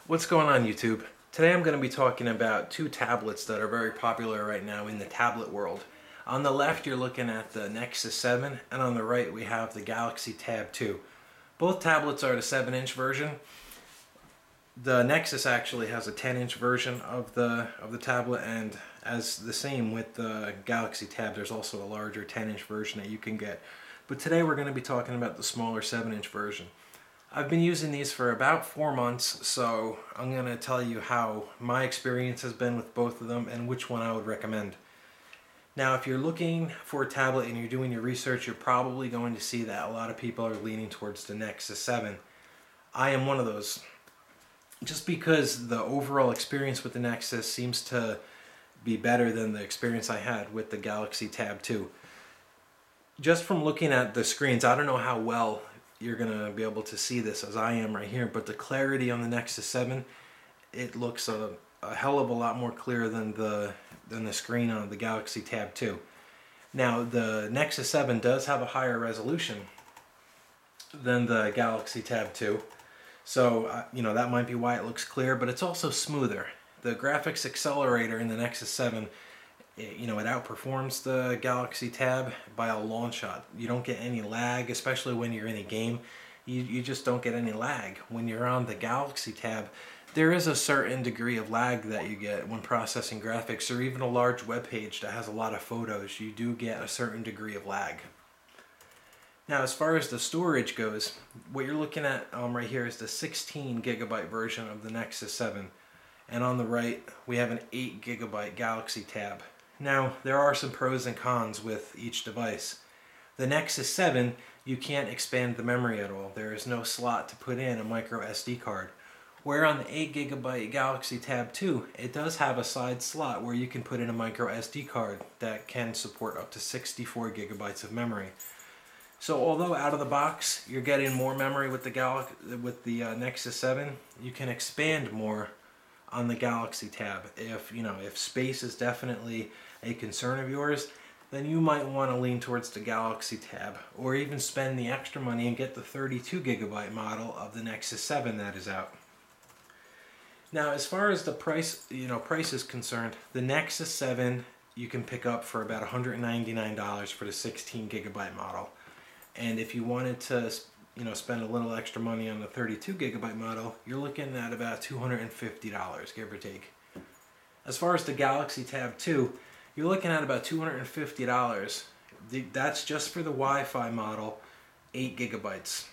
What's going on, YouTube? Today I'm going to be talking about two tablets that are very popular right now in the tablet world. On the left you're looking at the Nexus 7 and on the right we have the Galaxy Tab 2. Both tablets are the 7-inch version. The Nexus actually has a 10-inch version of the tablet, and as the same with the Galaxy Tab, there's also a larger 10-inch version that you can get. But today we're going to be talking about the smaller 7-inch version. I've been using these for about 4 months, so I'm going to tell you how my experience has been with both of them and which one I would recommend. Now, if you're looking for a tablet and you're doing your research, you're probably going to see that a lot of people are leaning towards the Nexus 7. I am one of those. Just because the overall experience with the Nexus seems to be better than the experience I had with the Galaxy Tab 2. Just from looking at the screens, I don't know how well you're going to be able to see this as I am right here, but the clarity on the Nexus 7, it looks a hell of a lot more clear than the screen on the Galaxy Tab 2. Now, the Nexus 7 does have a higher resolution than the Galaxy Tab 2. So, that might be why it looks clear, but it's also smoother. The graphics accelerator in the Nexus 7, it outperforms the Galaxy Tab by a long shot. You don't get any lag, especially when you're in a game. You just don't get any lag. When you're on the Galaxy Tab, there is a certain degree of lag that you get when processing graphics, or even a large web page that has a lot of photos. You do get a certain degree of lag. Now, as far as the storage goes, what you're looking at right here is the 16 gigabyte version of the Nexus 7. And on the right, we have an 8 gigabyte Galaxy Tab. Now, there are some pros and cons with each device. The Nexus 7, you can't expand the memory at all. There is no slot to put in a micro SD card. Where on the 8 gigabyte Galaxy Tab 2, it does have a side slot where you can put in a micro SD card that can support up to 64 gigabytes of memory. So although out of the box you're getting more memory with the Nexus 7, you can expand more on the Galaxy Tab. If space is definitely a concern of yours, then you might want to lean towards the Galaxy Tab, or even spend the extra money and get the 32 gigabyte model of the Nexus 7 that is out. Now, as far as the price is concerned, the Nexus 7 you can pick up for about $199 for the 16 gigabyte model. And if you wanted to spend a little extra money on the 32 gigabyte model, you're looking at about $250, give or take. As far as the Galaxy Tab 2, you're looking at about $250. That's just for the Wi-Fi model, 8 gigabytes.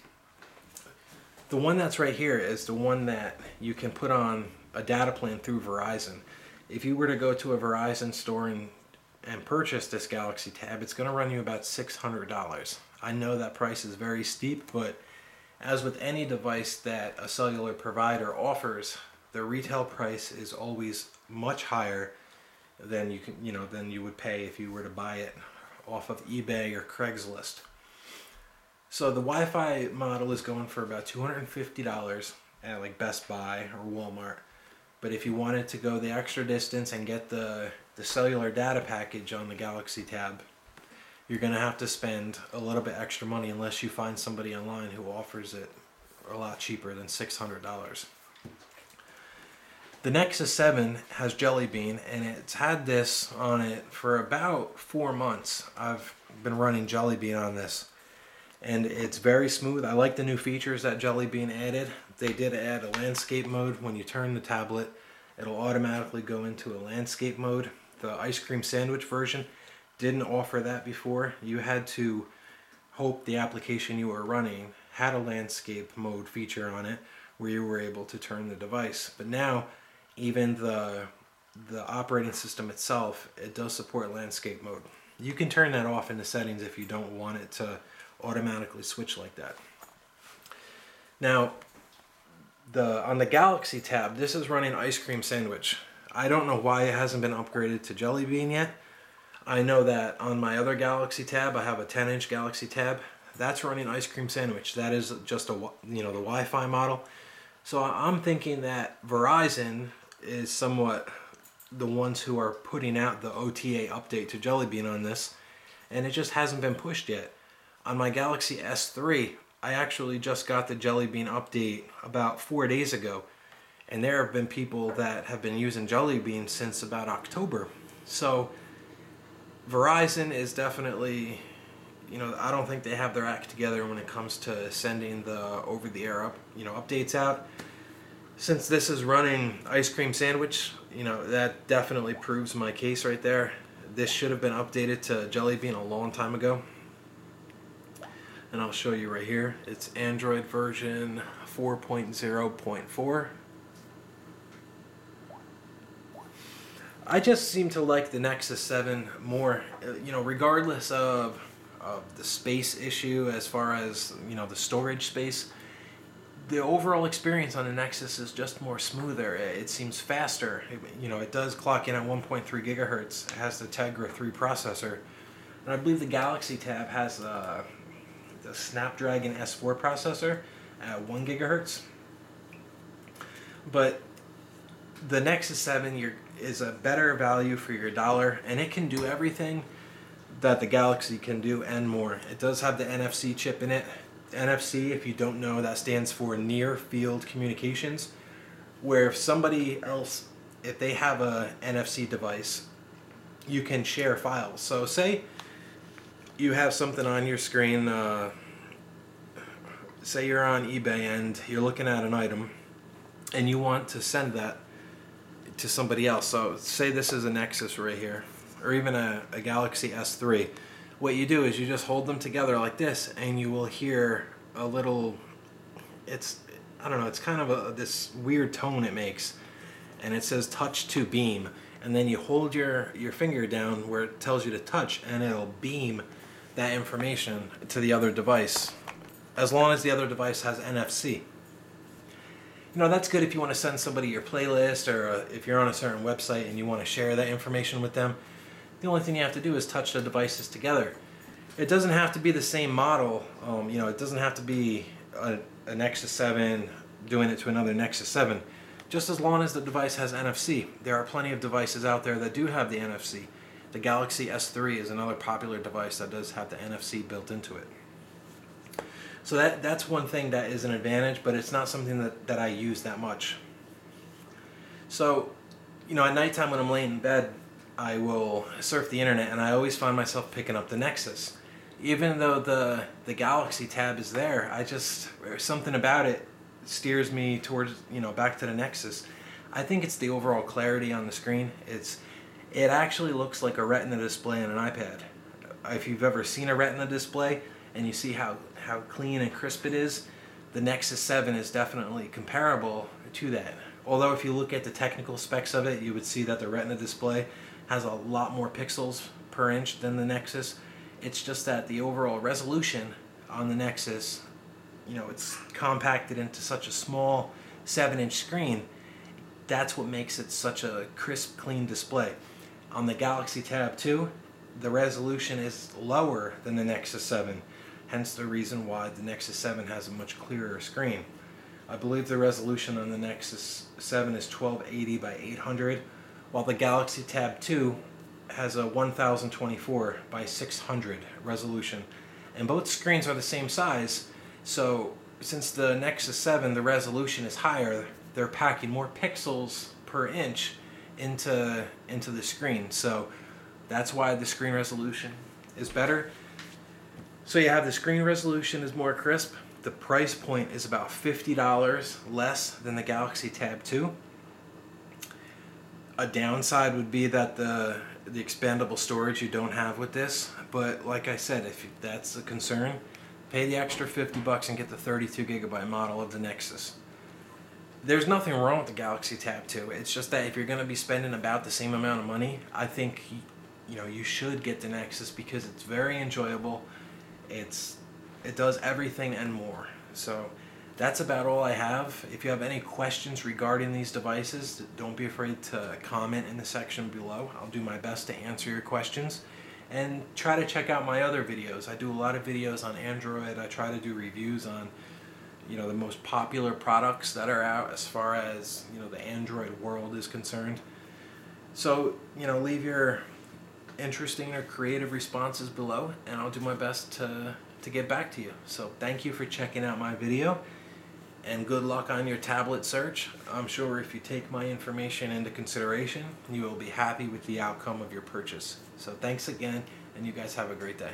The one that's right here is the one that you can put on a data plan through Verizon. If you were to go to a Verizon store and purchase this Galaxy Tab, it's going to run you about $600. I know that price is very steep, but as with any device that a cellular provider offers, the retail price is always much higher than you would pay if you were to buy it off of eBay or Craigslist. So the Wi-Fi model is going for about $250 at like Best Buy or Walmart. But if you wanted to go the extra distance and get the cellular data package on the Galaxy Tab, you're going to have to spend a little bit extra money unless you find somebody online who offers it a lot cheaper than $600. The Nexus 7 has Jelly Bean, and it's had this on it for about 4 months. I've been running Jelly Bean on this, and it's very smooth. I like the new features that Jelly Bean added. They did add a landscape mode. When you turn the tablet, it'll automatically go into a landscape mode. The ice cream sandwich version didn't offer that before. You had to hope the application you were running had a landscape mode feature on it where you were able to turn the device. But now, even the operating system itself, it does support landscape mode. You can turn that off in the settings if you don't want it to automatically switch like that. Now, on the Galaxy Tab, this is running ice cream sandwich. I don't know why it hasn't been upgraded to Jelly Bean yet. I know that on my other Galaxy Tab, I have a 10-inch Galaxy Tab. That's running ice cream sandwich. That is just the Wi-Fi model. So I'm thinking that Verizon is somewhat the ones who are putting out the OTA update to Jelly Bean on this, and it just hasn't been pushed yet. On my Galaxy S3, I actually just got the Jelly Bean update about 4 days ago, And there have been people that have been using Jelly Bean since about October. So Verizon is definitely, I don't think they have their act together when it comes to sending the over-the-air updates out. Since this is running Ice Cream Sandwich, that definitely proves my case right there. This should have been updated to Jelly Bean a long time ago. And I'll show you right here. It's Android version 4.0.4. I just seem to like the Nexus 7 more, regardless of the space issue as far as, the storage space. The overall experience on the Nexus is just more smoother. It seems faster. It does clock in at 1.3 gigahertz. It has the Tegra 3 processor. And I believe the Galaxy Tab has the Snapdragon S4 processor at 1 gigahertz. But the Nexus 7 is a better value for your dollar, and it can do everything that the Galaxy can do and more. It does have the NFC chip in it. NFC, if you don't know, that stands for Near Field Communications, where if somebody else, if they have a NFC device, you can share files. So say you have something on your screen, say you're on eBay and you're looking at an item and you want to send that to somebody else. So say this is a Nexus right here, or even a Galaxy S3. What you do is you just hold them together like this, and you will hear a little, it's kind of this weird tone it makes, and it says touch to beam, and then you hold your finger down where it tells you to touch, and it'll beam that information to the other device, as long as the other device has NFC. That's good if you want to send somebody your playlist, or if you're on a certain website and you want to share that information with them. The only thing you have to do is touch the devices together. It doesn't have to be the same model. It doesn't have to be a Nexus 7 doing it to another Nexus 7. Just as long as the device has NFC. There are plenty of devices out there that do have the NFC. The Galaxy S3 is another popular device that does have the NFC built into it. So that's one thing that is an advantage, but it's not something that I use that much. So, at nighttime when I'm laying in bed, I will surf the internet, and I always find myself picking up the Nexus. Even though the Galaxy Tab is there, something about it steers me towards, back to the Nexus. I think it's the overall clarity on the screen. It actually looks like a Retina display on an iPad. If you've ever seen a Retina display and you see how clean and crisp it is, the Nexus 7 is definitely comparable to that. Although if you look at the technical specs of it, you would see that the Retina display has a lot more pixels per inch than the Nexus. It's just that the overall resolution on the Nexus, it's compacted into such a small 7-inch screen. That's what makes it such a crisp, clean display. On the Galaxy Tab 2, the resolution is lower than the Nexus 7, hence the reason why the Nexus 7 has a much clearer screen. I believe the resolution on the Nexus 7 is 1280 by 800, while the Galaxy Tab 2 has a 1024 by 600 resolution. And both screens are the same size, so since the Nexus 7, the resolution is higher, they're packing more pixels per inch into the screen. So that's why the screen resolution is better. So you have the screen resolution is more crisp. The price point is about $50 less than the Galaxy Tab 2. A downside would be that the expandable storage you don't have with this, but like I said, if that's a concern, pay the extra $50 and get the 32 gigabyte model of the Nexus. There's nothing wrong with the Galaxy Tab 2. It's just that if you're going to be spending about the same amount of money, I think you should get the Nexus because it's very enjoyable. It does everything and more. So that's about all I have. If you have any questions regarding these devices, don't be afraid to comment in the section below. I'll do my best to answer your questions. And try to check out my other videos. I do a lot of videos on Android. I try to do reviews on the most popular products that are out as far as the Android world is concerned. So leave your interesting or creative responses below, and I'll do my best to get back to you. So thank you for checking out my video, and good luck on your tablet search. I'm sure if you take my information into consideration, you will be happy with the outcome of your purchase. So thanks again, and you guys have a great day.